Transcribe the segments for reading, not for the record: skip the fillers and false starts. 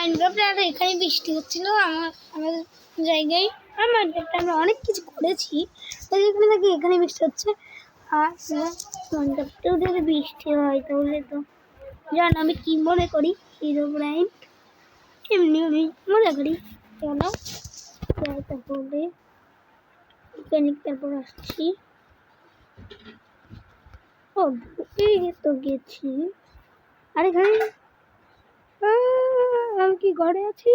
মাইনক্রাফটে আর এখানে বৃষ্টি হচ্ছিল আমাদের জায়গায়। আর মাইনক্রাফটে আমরা অনেক কিছু করেছি, এখানে থাকি এখানে বৃষ্টি হচ্ছে। আর মাইনক্রাফটেও যদি বৃষ্টি হয় তাহলে তো জান আমি কি মনে করি, হিরোব্রাইন এমনি আমি মনে করি। চলো যাই তাহলে তারপর আসছি। ও এই তো গেছি। আর এখানে আমি কি ঘরে আছি?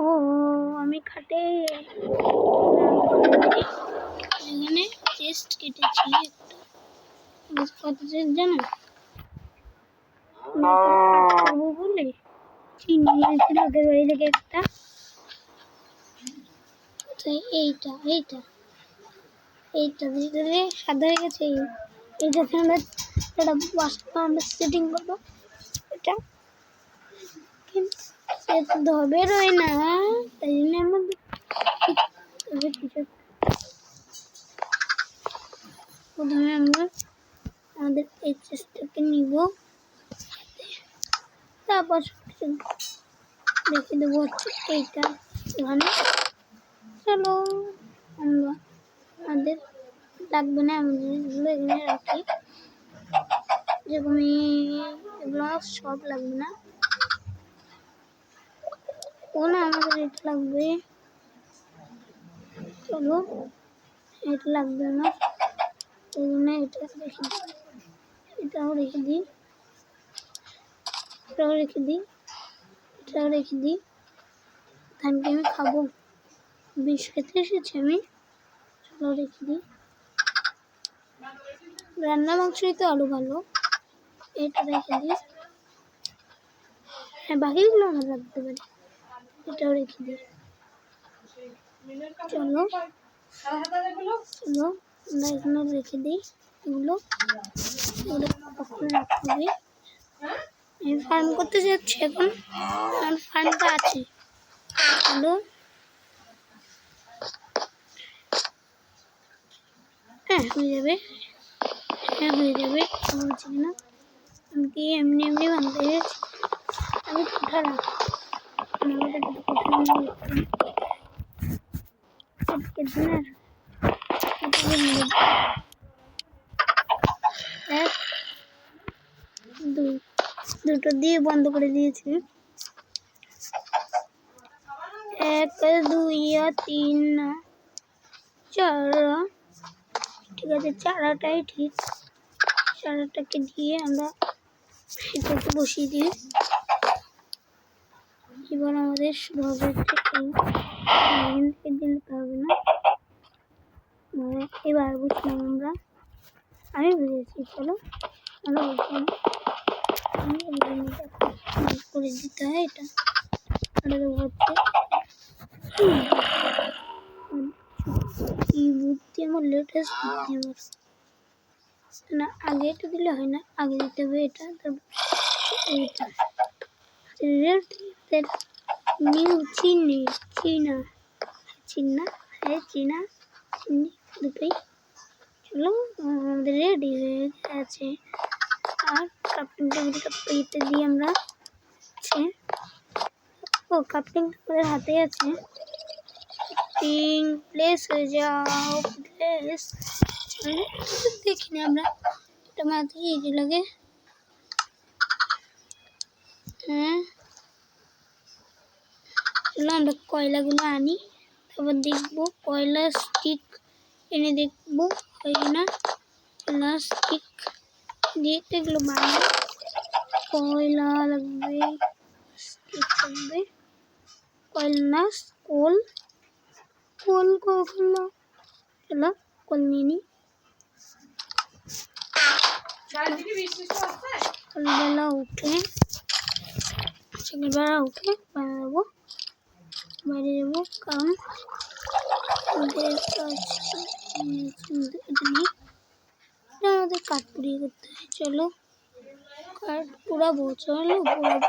ও আমি খাটে এখানে চেস্ট কেটেছি একটা। কত চেস্ট জানো? করবো বলে চিনি নিয়েছিল ওদের বাড়ি থেকে একটা। এইটা এইটা এইটা ধীরে সাদা হয়ে গেছে। এইটাতে আমরা একটা বাসা আমরা সেটিং করবো। এটা কিন্তু বেরোয় না, তাই জন্য আমাদের প্রথমে আমরা আমাদের এই চেষ্টাকে নিব, তারপর রেখে দেবো হচ্ছে এইটা এখানে। চলো আমরা আমাদের লাগবে না, আমাদের এগুলো এখানে রাখি। যেরকম এগুলো সব লাগবে না, না আমাদের এটা লাগবে। চলো এটা লাগবে না, এই জন্য এটা রেখে দিই, এটাও রেখে দিই, এটাও রেখে দিই, এটাও রেখে দিই। ধানকে আমি খাবো, বিষ খেতে এসেছি আমি। চলো রেখে দিই। রান্না মাংসই তো আলু ভালো, এটা রেখে দিই। হ্যাঁ বাকিগুলো আমরা রাখতে পারি, এটাও রেখে দিই। চলো চলো আমরা এখানে রেখে দিই এগুলো, কখন রাখতে হবে। আমি ফার্ম করতে যাচ্ছি এখন, আমার ফার্মটা আছে। চলো হ্যাঁ হয়ে যাবে, হ্যাঁ হয়ে যাবে। বলছি না আমি কি এমনি এমনি ভাঙতে গেছি, আমি কোঠা রাখি আমাদের দুটো দিয়ে বন্ধ করে দিয়েছি। 1 2 3 4, ঠিক আছে চারাটাই ঠিক। চারাটাকে দিয়ে আমরা এটাকে বসিয়ে দিই। এবার আমাদের শুরু হবে দিতে হবে না, এবার বুঝলাম আমরা, আমি বুঝেছি। চলো আমরা বুঝলাম করে দিতে হয় এটা। এই বুদ্ধি আমার লেটেস্ট বুদ্ধি আমার না, আগে এটা দিলে হয় না, আগে দিতে হবে এটা, তারপর এইটা রেড নিউ চিনি চীনা চিনা হ্যাঁ চীনা চিনি দুটোই। চলো আমাদের রেডি হয়ে গেছে। আর কাপটিংটা ইতে দিয়ে আমরা ও কাপটিংটা আমাদের হাতে আছে। প্লেস হয়ে যাও প্লেস, দেখিনি আমরা এটা মাঝে ইজি লাগে। হ্যাঁ চলো আমরা কয়লাগুলো আনি, তারপর দেখবো কয়লা স্টিক এনে দেখবো হয় না। কয়লা স্টিক দিয়ে এগুলো বানাবো, কয়লা লাগবে, স্টিক লাগবে, কয়লা কোল কোল কখনো। চলো কোল নিয়ে নিই। সকালবেলা উঠে বানাবো, বাইরে যাবো কারণ আমাদের কাঠ পুড়িয়ে করতে হয়। চলো কাঠ পুড়াবো, চলো পুড়াবো,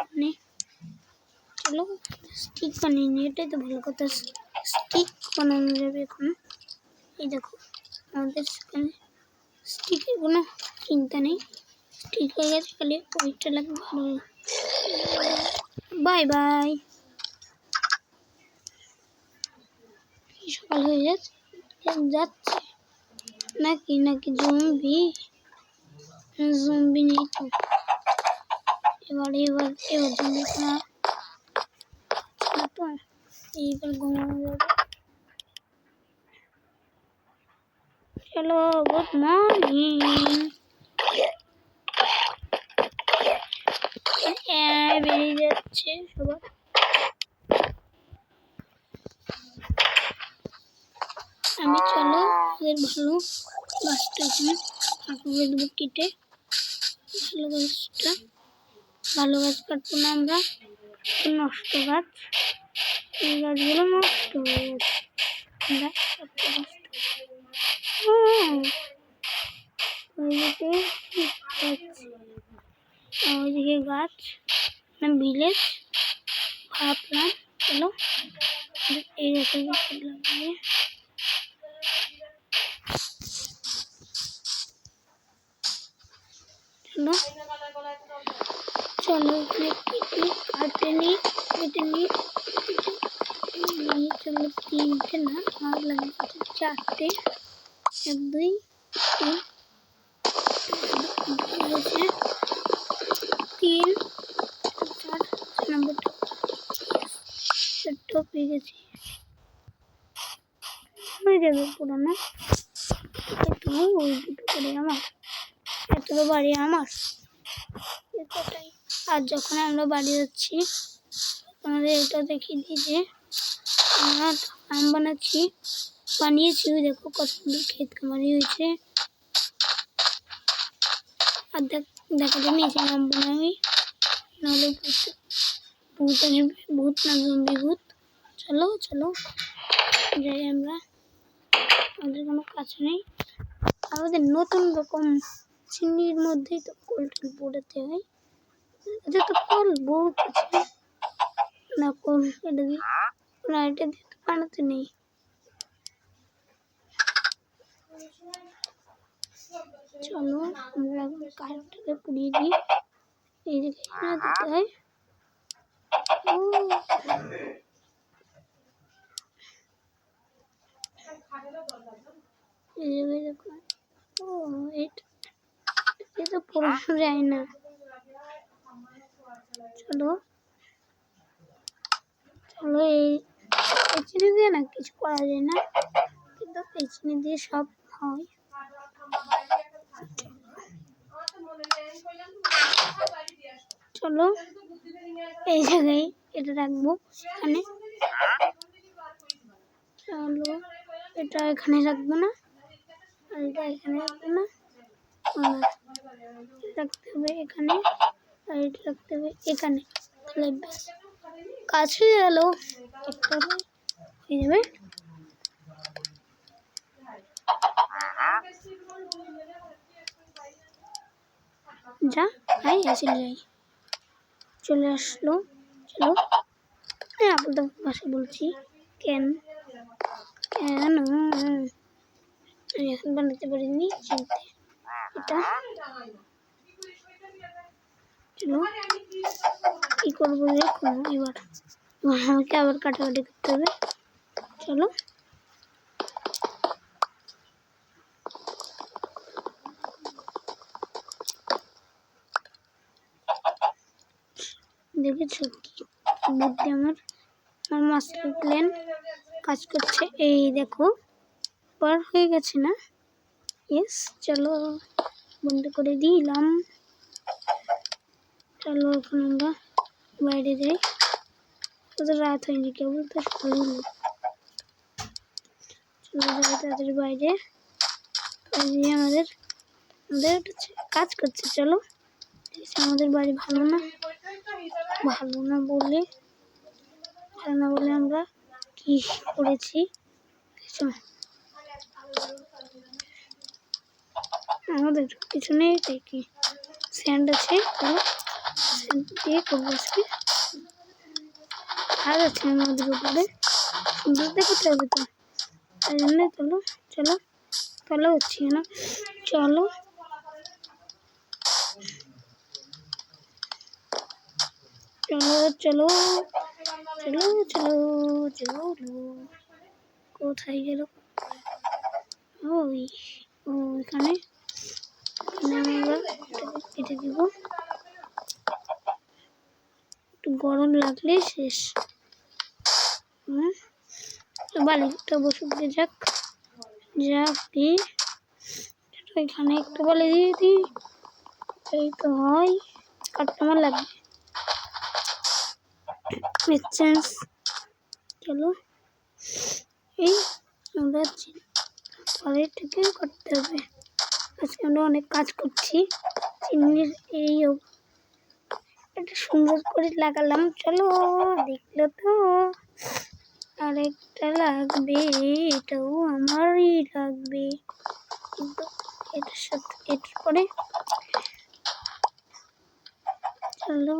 চলো স্টিক বানিয়ে নিই, এটাই তো ভালো কথা। স্টিক বানানো যাবে এখন। এই দেখো আমাদের সেখানে স্টিকের কোনো চিন্তা নেই, ঠিক হয়ে গেছে, খালি ওইটা লাগবে ভালো। Bye bye. সকাল হয়ে যাচ্ছে নাকি নাকি জম্বি নেই তো। এবার জম্বি না তো, এইবার ঘুমানো যাবে। চলো, গুড মর্নিং। বেরিয়ে যাচ্ছে সবার। আমি চলো ওদের ভালো গাছটা এখানে ফাঁকা করে দেবো কেটে। ভালো গাছ কাটবো না আমরা, নষ্ট গাছ। এই গাছগুলো নষ্ট হয়ে যাচ্ছে। ওইদিকে গাছ না ভিলেজ ভাবলাম চলো এই গাছের লাগিয়ে। চলো কেটে নিই চলো, তিনটে না আর লাগবে চারটে। 1 2 3 3 4 নম্বরটা চারটে পেয়ে গেছি। হয়ে যাবে পুরোনো। ওই দুটো করে আমার এত বাড়ি আমার এতটাই। আর যখন আমরা বাড়ি যাচ্ছি আমাদের এটা দেখিয়ে দিই যে আমরা আম বানিয়েছি। দেখো কতগুলো ক্ষেত খামারি হয়েছে। আর দেখা যায় নিচে নামবো না আমি, নাহলে ভূত না জম্বি ভূত। চলো যাই আমরা, আমাদের কোনো কাজ নেই। আমাদের নতুন রকম চিনির মধ্যেই তো কলটা পড়াতে হয়। এটা তো কল বহুত আছে না, কল এটা দিয়ে না, এটা দিয়ে তো বানাতে নেই। চলো আমরা কাঠটাকে পুড়িয়ে দিই। এই যে দিতে হয়। এটা পড়ানো যায় না। চলো এই চিনি দিয়ে না কিছু করা যায় না, কিন্তু এই চিনি দিয়ে সব হয়। চলো এই জায়গায় এটা রাখবো এখানে। চলো এটা এখানে রাখবো না, আর এটা এখানে রাখবো না, রাখতে হবে এখানে, আর এটা রাখতে হবে এখানে। তাহলে কাজ হয়ে গেল, হয়ে যাবে। যা ভাই এসে যাই, চলে আসলো। চলো আপনাদের ভাষা বলছি। কেন আমি এখন বানাতে পারিনি চিনতে এটা। চলো কি করবো দেখুন, এবার আমাকে আবার কাটাকাটি করতে হবে। চলো দেখেছো কি বুদ্ধি আমার মাস্টার প্ল্যান কাজ করছে। এই দেখো পার হয়ে গেছে না? ইয়েস। চলো বন্ধ করে দিলাম। চলো এখন আমরা বাইরে যাই। রাত হয়নি, কেবল তো সকাল হলো। চলো যাই তাদের বাইরে। আমাদের কাজ করছে। চলো আমাদের বাড়ি ভালো না বলে আমরা কি করেছি আমাদের পিছনে কি স্যান্ড আছে, স্যান্ড দিয়ে করবো আজকে। আর আছে আমাদের উপরে সুন্দর দেখাতে হবে তো, তাই জন্য চলো হচ্ছে না। চলো চলো চলো চলো চলো চলো, কোথায় গেল? ওই ও এখানে আমরা কেটে দিব, একটু গরম লাগলে শেষ। বালিটা বসে দিয়ে যাক দিয়ে এখানে একটু বালি দিয়ে দিই, এই তো হয়। কাটতে আমার লাগবে চান্স। চলো এই আমরা পরের থেকে করতে হবে। আজকে আমরা অনেক কাজ করছি। চিমনির এই এটা সুন্দর করে লাগালাম। চলো দেখলো তো, আরেকটা লাগবে, এটাও আমারই লাগবে, কিন্তু এটার সাথে এটার পরে চলো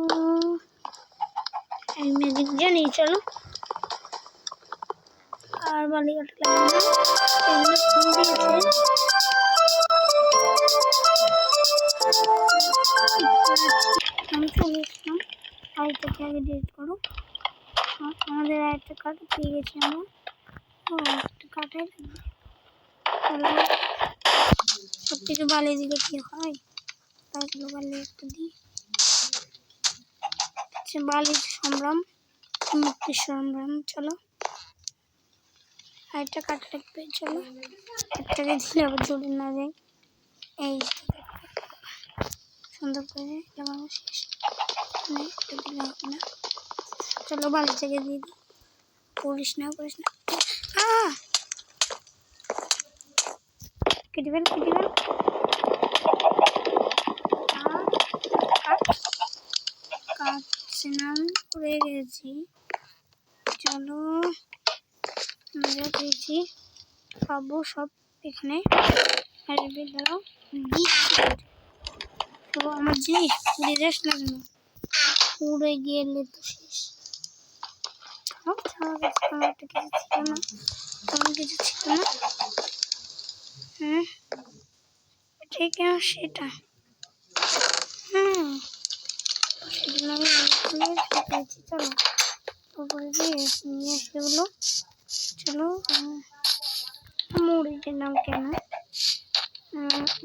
আমি ম্যাজিক জানি। চলো আর বালিকাটা লাগবে আমি চলে এসলাম। আরেকটাকে আগে ডিলিট করো। আমাদের আরেকটা কার্ড পেয়ে গেছি আমরা। ও একটা কার্ডে লাগবে। চলো সব থেকে বালি দিলে কি হয়, তাহলে বালি একটা দিই। বালির সংগ্রাম, মুক্তির সংগ্রাম। চলো আরেকটা কার্ড লাগবে। চলো একটাকে দিলে আবার জলে না যায়। এই সুন্দর করে লাগানো শেষ, একটা দিলে হবে না। চলো বালিটাকে দিয়ে দিই। করিস না কেটে ফেল কাটছে না, আমি পড়ে গেছি। চলো মজা পেয়েছি, পাবো সব এখানে। আর দাঁড়াও তো আমার জিনিস পুড়ে যাস না কেন, পুড়ে গেলে তো শেষ। কিছু ছিল না। হ্যাঁ ঠিক আছে সেটা। সেগুলো আমি পেয়েছি। চলো তারপরে নিয়ে সেগুলো। চলো মরে গেলাম কেন?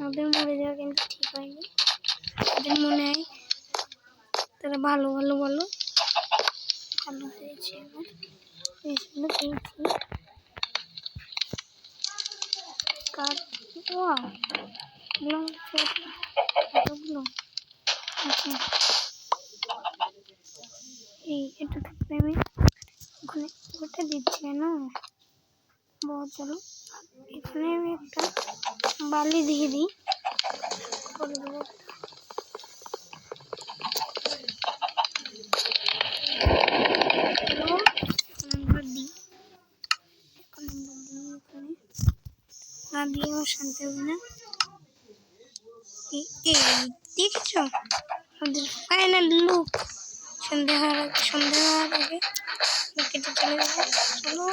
ওদের মরে যাওয়া কিন্তু ঠিক হয়নি। ওদের মনে হয় তারা ভালো বলো ভালো হয়েছে। আমার এইগুলো পেয়েছি আচ্ছা এই এটা থাকলে আমি ওখানে ওটা দিচ্ছি না। চলো এখানে আমি একটা বালি দিয়ে দিই, করে দেবো। না দিয়ে আমার শান্তি হবে না। দেখছ আমাদের ফাইনাল লুক। সন্ধ্যা হওয়ার আগে কেটে চলে যাবো। চলো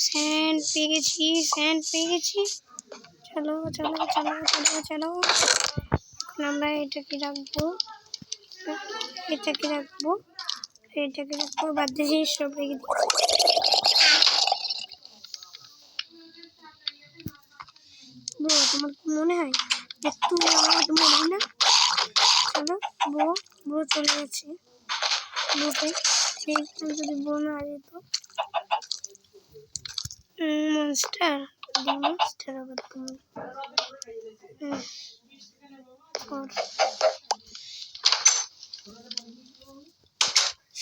স্যান্ড পেয়ে গেছি। চলো এখন আমরা এটাকে রাখবো, বাদ দিয়ে সব রেখে দিচ্ছি। তোমার মনে হয় যে তুই আমার মরবি না? চলো বউ চলে গেছে। যদি বউ না যেত মনস্টার আবার তুমি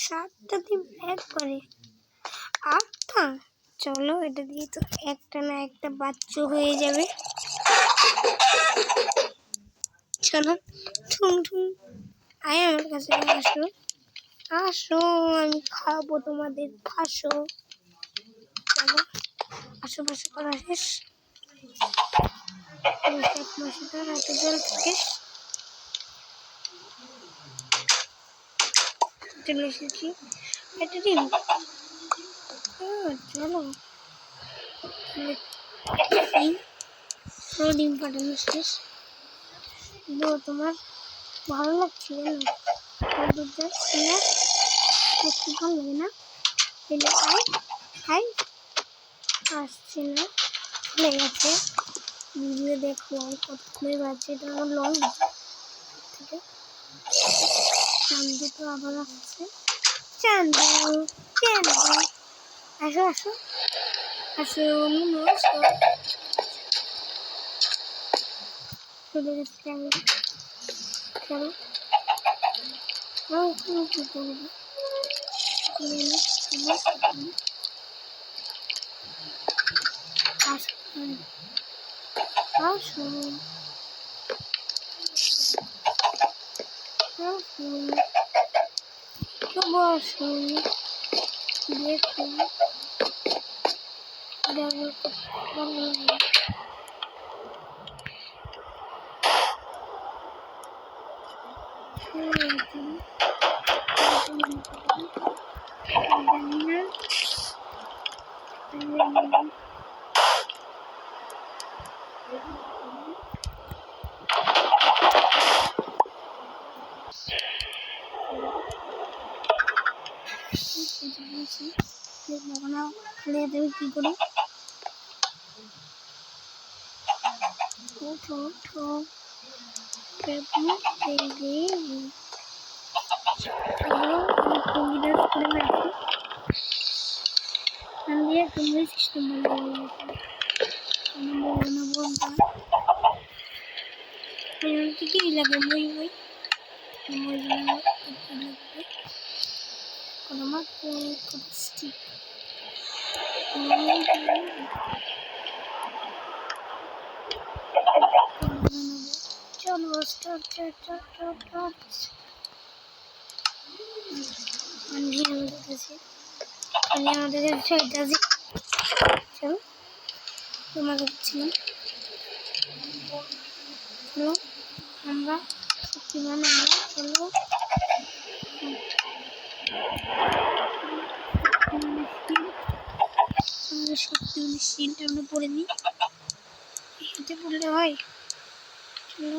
7টা দিন একবারে 8টা। চলো এটা দিয়ে তো একটা না একটা বাচ্চা হয়ে যাবে। চলো ঠুং আয় আমার কাছে আসো আমি খাবো তোমাদের। আসো চলো আসো করা শেষ। রাতে জল থেকে চলে এসেছি। একটা ডিম। চলো ডিম ফাটানো শেষ। তোমার ভালো লাগছে না দুধটা শুনে একটু ভালো লাগে না এলে আই আসছে না চলে গেছে ভিডিও দেখো কতক্ষণে বাজছে এটা আমার লং থেকে চান্দু তো আবার আসছে চান্দু চান্দু আসো আসো আসো নমস্কার চলে গেছে আমি চলো কি করবো বসুন দেখুন খেলে দেবে কি করে উঠো উঠো সিস্টেম কি লাগে মই মই স্টিক চলো আমাদের কাছে চলো তোমাকে দিচ্ছিলাম চলো আমরা শক্তিমান আমরা চলো আমাদের শক্তি শিলটা আমরা পরে নিই এতে পড়লে হয় চলো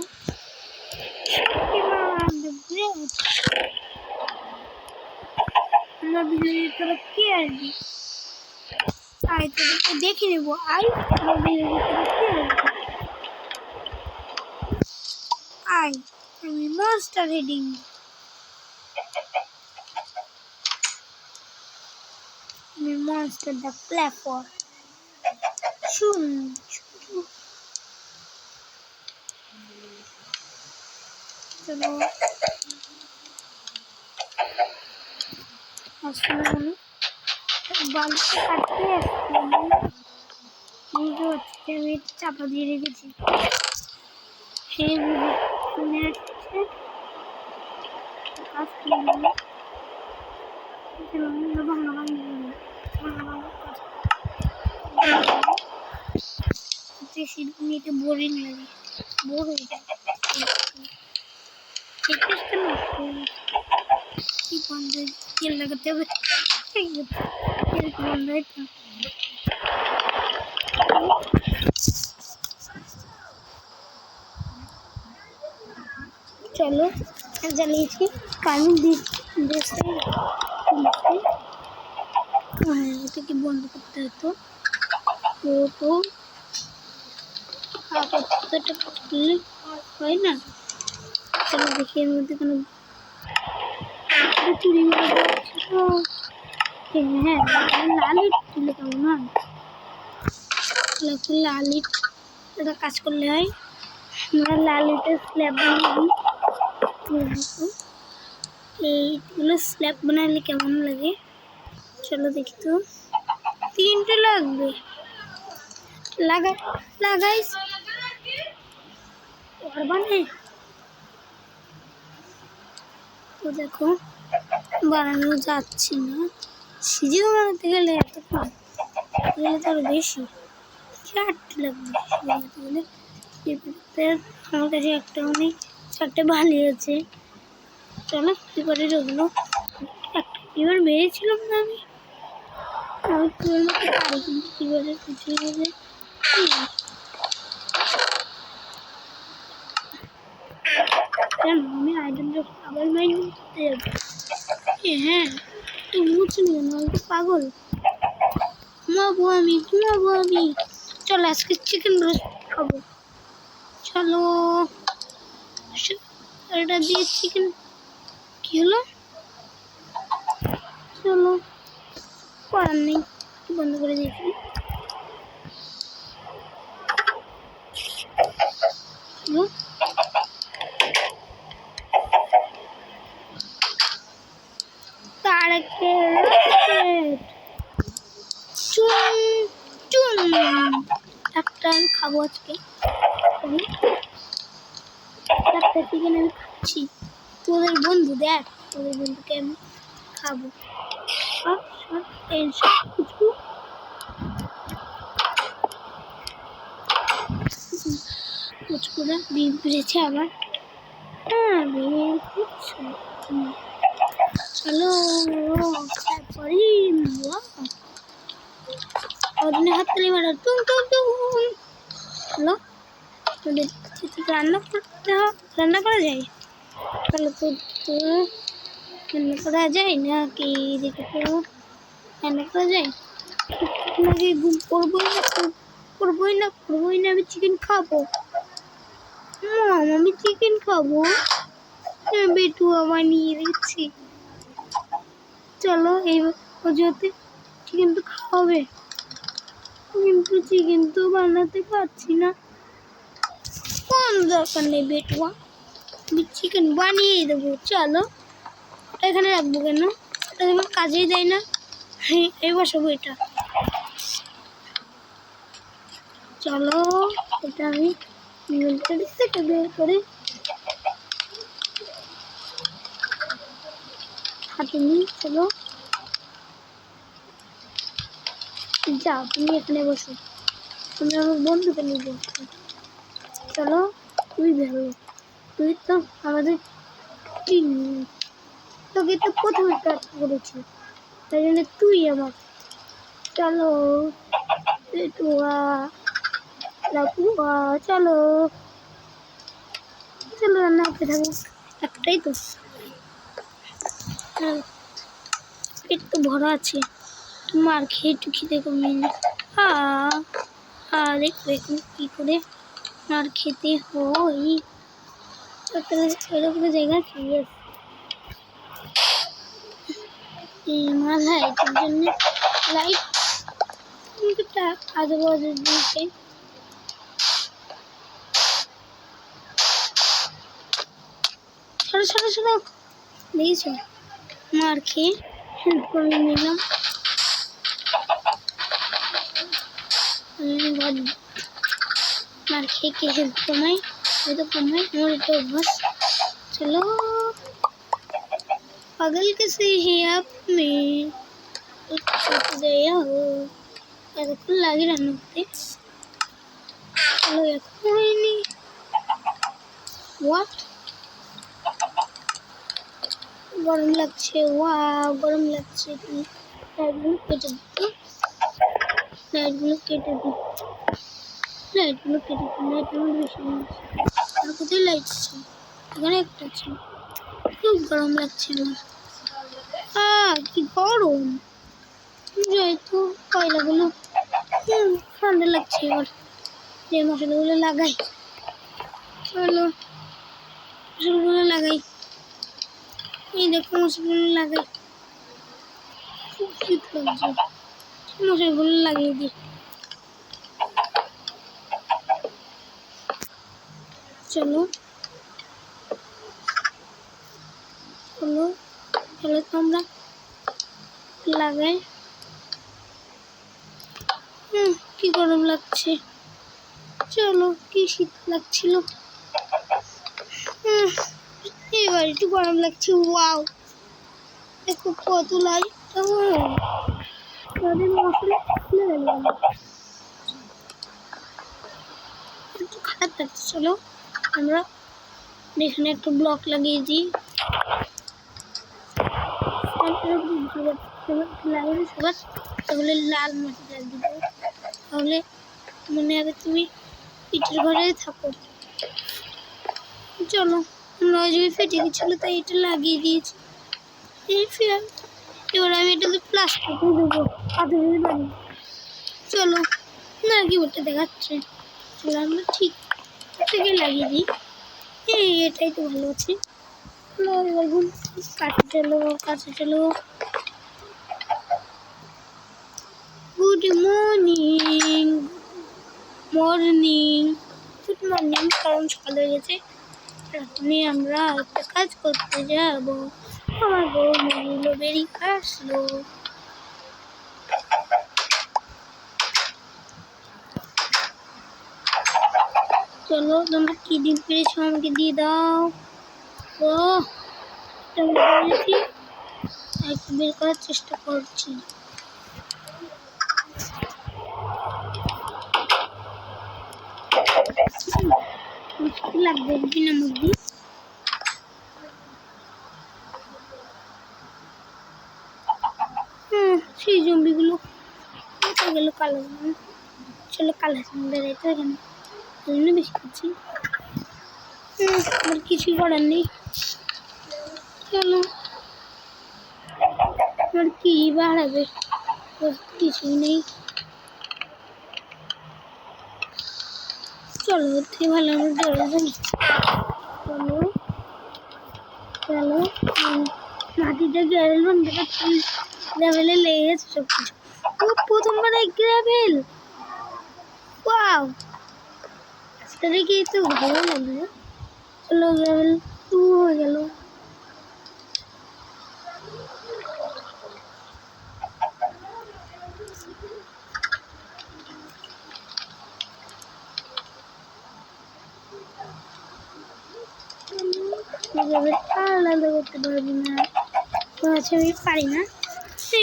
আমরা বিজয়ী তোরা কে আসবি আয় তোদেরকে দেখে নেবো আয় আমরা বিজয়ী তোরা কে আসবি আয় আমি মাস্টার হেডিং আমি মাস্টার দ্য প্ল্যাটফর্ম শুন চলো আসলে বালতি কাটতে বুঝতে পারছি আমি চাপা দিয়ে রেখেছি সেই শুনে আসছে কাজ নিতে বোরিং লাগে বোর হয়ে যায় কি বন্ধ তেল লাগাতে হবে বন্ধ হয়তো চলো জ্বালিয়েছি কারণ এটাকে বন্ধ করতে হতো তো হয় না চলো দেখি এর মধ্যে কোনো চুরি হ্যাঁ লাল ইট তুলে পাবো না লাল ইট এটা কাজ করলে হয় আমরা লাল ইটের স্ল্যাব বানিয়ে এইগুলো স্ল্যাব বানালে কেমন লাগে চলো দেখি তো 3টে লাগবে লাগাই বানাই তো দেখো বানানো যাচ্ছে না সিজিও বানাতে গেলে এত কম গেলে তো আরো বেশি 4টে লাগবে বানাতে গেলে আমার কাছে একটা অনেক 4টে ভালো আছে চলো কি করে ওগুলো একটা এবার মেরেছিলাম না আমি পারি কিন্তু কি করে কিছু কেন আমি আইডল আবার মাইন্ড করতে যাবো? হ্যাঁ, তুই বুঝছি না কেন, আমি তো পাগল। ঘুমাবো আমি। চল আজকে চিকেন রোস্ট খাবো। চলো এটা দিয়ে চিকেন কি হলো? চলো করার নেই, বন্ধ করে দিয়েছি। তারকে চুন চুন একটা আমি খাবো আজকে। একটা চিকেন আমি খাচ্ছি। তোদের বন্ধু দেখ, তোদের বন্ধুকে আমি খাবো। সব এই সব কিছু কুচকুড়া ডিম পেরেছে আবার। হ্যাঁ চলো তারপরে হাত তালি মারা টুম টুম টুম। হ্যালো, তোদের রান্না করা যায়? তাহলে তো রান্না করা যায় নাকি? দেখে তো রান্না করা যায় নাকি? করবোই না আমি চিকেন খাবো। আমি চিকেন খাবো। বেটু আমার নিয়ে দিচ্ছি। চলো এই অজুহাতে চিকেন তো খাওয়াবে, কিন্তু চিকেন তো বানাতে পারছি না। কোন দরকার নেই বেটুয়া, আমি চিকেন বানিয়ে দেবো। চলো এখানে রাখবো কেন? এটা যখন কাজেই দেয় না। হ্যাঁ এই বসাবো এটা। চলো এটা আমি থেকে বের করে হাতে নিই। চলো যাও তুমি এখানে বসো, তুমি আমার বন্ধুকে নিয়ে বসো। চলো তুই ভালো, তুই তো আমাদের তোকে তো প্রথমে কাজ করেছি, তাই জন্য তুই আমার। চলো চলো চলো রান্না করতে থাকো। একটাই তো পেট তো ভরা আছে, মার খেয়ে একটু খিদে কমিয়ে নি। দেখুন কি করে মার খেতে হয়। এরকম জায়গা খেয়ে আমার লাইটের জন্য লাইট আজেবাজে দিয়েছে। সরো দেখেছো, মার খেয়ে হেল্প করে নিলাম। मार खे के हेल्प कमाई तो कमाई और तो बस। चलो पागल कैसे है आप में गया हो এতক্ষণ লাগে রান্না করতে। চলো এখন হয়নি। হোয়াট গরম লাগছে, গরম লাগছে। লাইটগুলো কেটে দিতে, লাইটগুলো কেটে দিই। বেশি আর কোথায় লাইট আছে? এখানে একটা আছে। খুব গরম লাগছে আমার। কি গরম! যেহেতু কয়লাগুলো ঠান্ডা লাগছে। এবার যে মশলাগুলো লাগাই, চলো মশলাগুলো লাগাই। এই দেখো মশলাগুলো লাগাই, খুব শীত লাগছে। মশলাগুলো লাগিয়ে দিই। চলো চলো তো আমরা লাগাই। কি গরম লাগছে। চলো কি শীত লাগছিল, এবার একটু গরম লাগছে। ওয়াও দেখো কত লাইট। মশলা খুলে গেল, একটু খারাপ লাগছে। চলো আমরা এখানে একটা ব্লক লাগিয়ে দিই। তাহলে লাল মাটি লাগিয়ে দেবো, তাহলে মনে হবে তুমি ইটের ঘরে থাকো। চলো নজরে ফেটে গেছিলো তাই এটা লাগিয়ে দিয়েছি। এবার আমি এটাতে প্লাস্টিক দেবো পাথরের বাড়ি। চলো না কি ওটা দেখাচ্ছে, চলো আমরা ঠিক থেকে লাগিয়ে দিই। এটাই তো ভালো আছে। কাছে চলো। গুড মর্নিং গুড মর্নিং, কারণ সকাল হয়ে গেছে। এখনই আমরা একটা কাজ করতে যাব। আমার বউ মহিলা বেরিয়ে আসলো। চলো তোমরা কি দিন পেরেছো আমাকে দিয়ে দাও। ও একটু বের করার চেষ্টা করছি। মুশকিল লাগবে বিনা মুরগি। সেই জম্বিগুলো কোথায় গেল? কালো চলো কালো বেড়াইতে এখানে জন্য বেশি করছি। আর কিছুই করার নেই। চলো আর কি বাড়াবে, কিছুই নেই। চলো থেকে ভালো আমরা জলে যাই। চলো চলো মাটিটা গ্রাভেল গ্রাভেলে লেগে গেছে সব কিছু। প্রথমবার এক গ্রাভেল, ওয়াও আজকে দেখি তো ভালো লাগলো। চলো গ্রাভেল 2 হয়ে গেল। আলাদা করতে পারবো না, আচ্ছা আমি পারি না,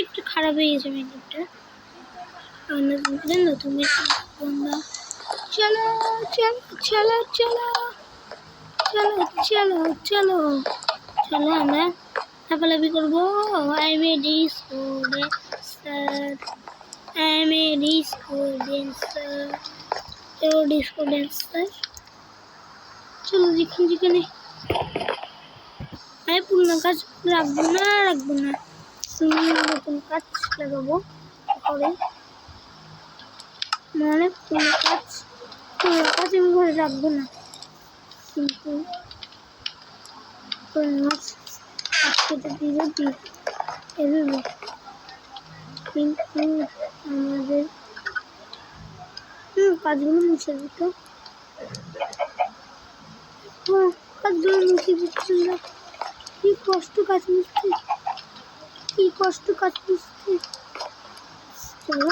একটু খারাপ হয়ে গেছে মেকআপটা। নতুন চলো চলো চলো চলো চলো চলো চলো চলো আমরা লাফালাফি করবো। Disco dancer. চলো যেখানে আমি পুরনো কাজ রাখবো না নতুন কাজ লাগাবো ঘরে। মানে পুরনো কাজ আমি ঘরে রাখবো না, কিন্তু কেটে দিলে এভাবে। কিন্তু আমাদের কাজগুলো মুছে দিত, কাজগুলো মুছে দিচ্ছি না। কি কষ্ট কাজ মুছতে, চলো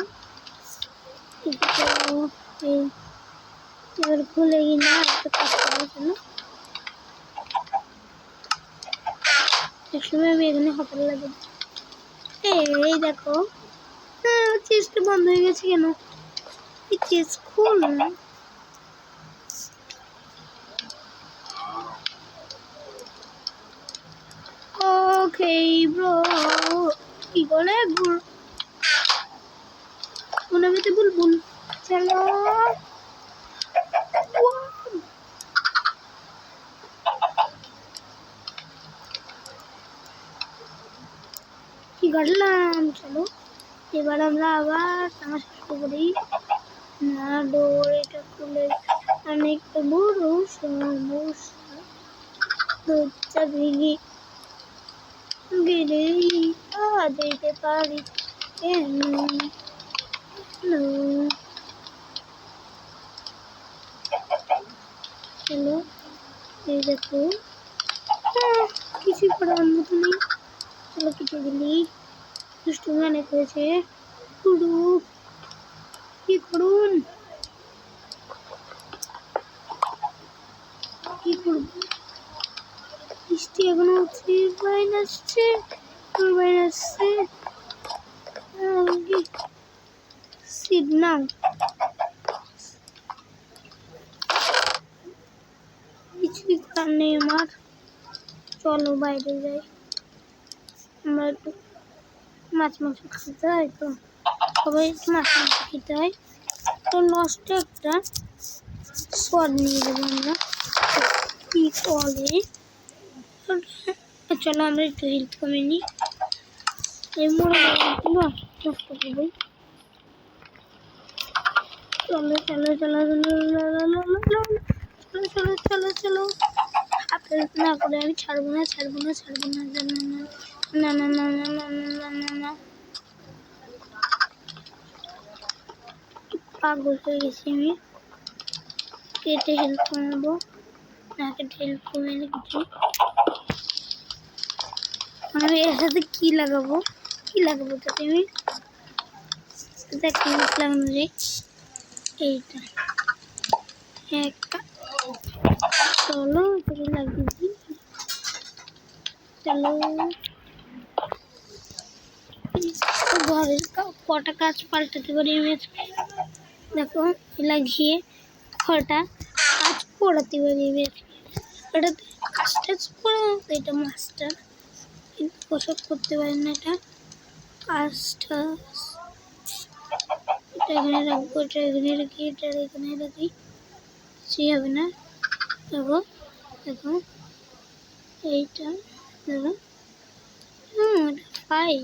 এবার খুলে কিনা একটা কাজ করার জন্য একসময় আমি এখানে হঠাৎ লাগে। এই দেখো চেষ্টা বন্ধ হয়ে গেছে কেন? এই চেস্ট খুল না। ওকে ব্রো, কি বলে ওনাকে বুলবুল। চলো কি করলাম। চলো এবার আমরা আবার তামাশা করি না। ডোর এটা খুলে অনেক বড় সমস্যা, দরজা ভেঙে গেলে যেতে পারি কেন? চলো এই দেখো কিছু করার মতো নেই। চলো কেটে দিলি, দুষ্টু অনেক হয়েছে। কি করুন, কি করব? বৃষ্টি এখনো উঠছে, বাইন আসছে সিগনাল। কিছুই করার নেই আমার। চলো বাইরে যাই, আমরা একটু মাছ মাংস খেতে হয়, তো সবাই মাছ মাংস খেতে হয়। তো নষ্ট একটা স্বাদ নিয়ে যাবো আমরা। কি করে চলো আমরা একটু হেল্প কমে নিই। এই মোড়া নষ্ট করবই। চলো চলো চলো চলো চলো চলো চলো আপেল না করে আমি ছাড়বো না ছাড়বো না ছাড়বো না না না না না না না না না পাগল হয়ে গেছি আমি। কেটে হেল্প করে নেবো না কেটে হেল্প করে নিলে কিছু আমি এর সাথে কি লাগাবো তো তুমি দেখ লাগানো যায় এইটা একটা চলো তোকে লাগিয়ে দিই। চলো ঘরের কটা কাজ পাল্টাতে পারি আমি দেখো লাগিয়ে কটা কাজ পড়াতে পারি আমি এটাতে কাজটা পড়া এটা মাস্টার কিন্তু ওসব করতে পারি না। এটা কাজটা এটা এখানে রাখবো এটা এখানে রাখি এটা এখানে রাখি কিছুই হবে না। দেখো দেখো এইটা দেখো এটা 5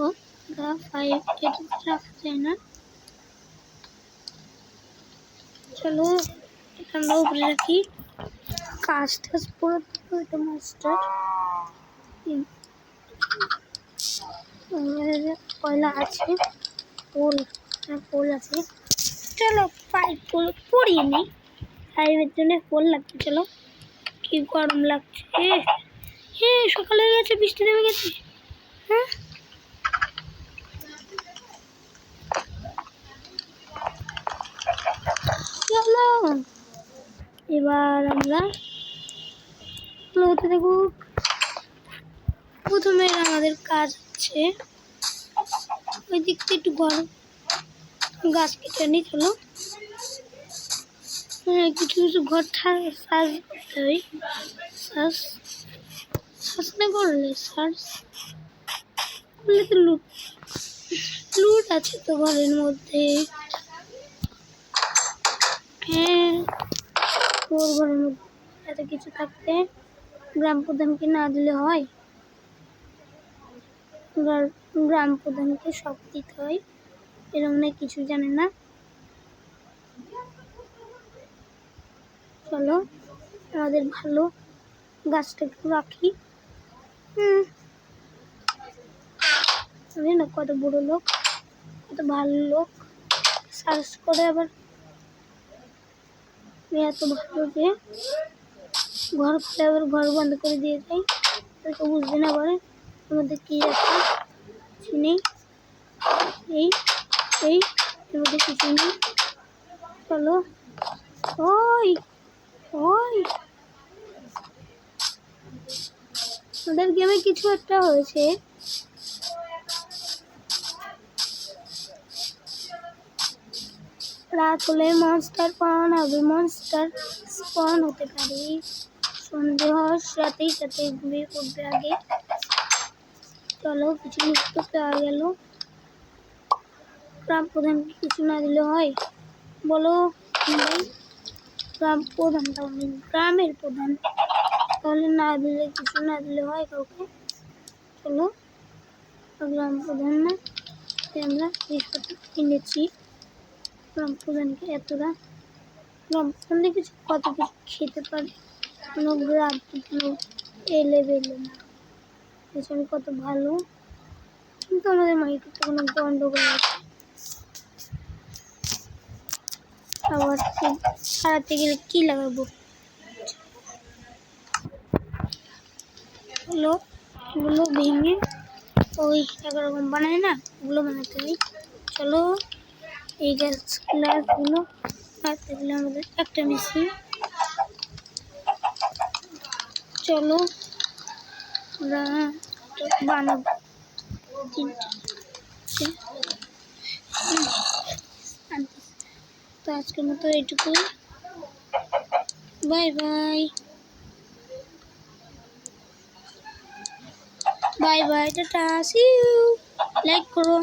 ও এটা 5 এটা রাখা যায় না। চলো এটা আমরা উপরে রাখি কাজটা পুরো এটা মাস্টার কয়লা আছে পোল আছে। চলো 5 পোল পড়িয়ে নিই 5-এর জন্য পোল লাগছে। চলো কি গরম লাগছে হ্যাঁ সকালে হয়ে গেছে বৃষ্টি নেমে গেছে। হ্যাঁ চলো এবার আমরা হতে দেখো প্রথমে আমাদের কাজ হচ্ছে ওই দিকটা একটু গরম গাছ কেটে নিই। চলো কিছু কিছু ঘর সার্চ করতে হয় সার্চ না করলে সার্চ করলে তো লুট আছে তো ঘরের মধ্যে। হ্যাঁ তোর ঘরের মধ্যে এত কিছু থাকতে গ্রাম প্রধানকে না দিলে হয়। গ্রাম প্রধানকে সব দিতে হয় এরকম না কিছু জানে না। চলো আমাদের ভালো গাছটা একটু রাখি। আমি না কত বড় লোক কত ভালো লোক সার্চ করে আবার এত ভালো যে ঘর খুলে আবার ঘর বন্ধ করে দিয়ে যাই তাকে বুঝতে না পারে আমাদের কী আছে কিছু নেই এই এই এর মধ্যে কিছু নেই। চলো ওই ওই ওদের গেমে কিছু একটা হয়েছে। রাত হলে মনস্টার পাওয়ান হবে মনস্টার স্পন হতে পারে সন্ধে হওয়ার সাথেই সাথে ঘুমিয়ে পড়বে আগে। চলো কিছু মুক্ত পাওয়া গেল। গ্রাম প্রধানকে কিছু না দিলে হয় বলো গ্রাম প্রধান তাহলে গ্রামের প্রধান তাহলে না দিলে কিছু না দিলে হয় কাউকে। চলো গ্রাম প্রধান না আমরা জিনিসপত্র কিনেছি গ্রাম প্রধানকে এতটা গ্রাম প্রধানকে কিছু কত কিছু খেতে পারে কোনো গ্রাম প্রধান লেভেলে না পেছনে কত ভালো কিন্তু আমাদের মাইকেতে কোনো গন্ডগোল আছে। আবার সারাতে গেলে কী লাগাবো ওগুলো ভেঙে ওই একরকম বানায় না ওগুলো বানাতে হয়। চলো এই গ্লাসগুলো কাটতে গেলে আমাদের একটা মেশিন। চলো আমরা বানাবো তো আজকের মতো এইটুকুই bye bye bye bye tata see you like করো।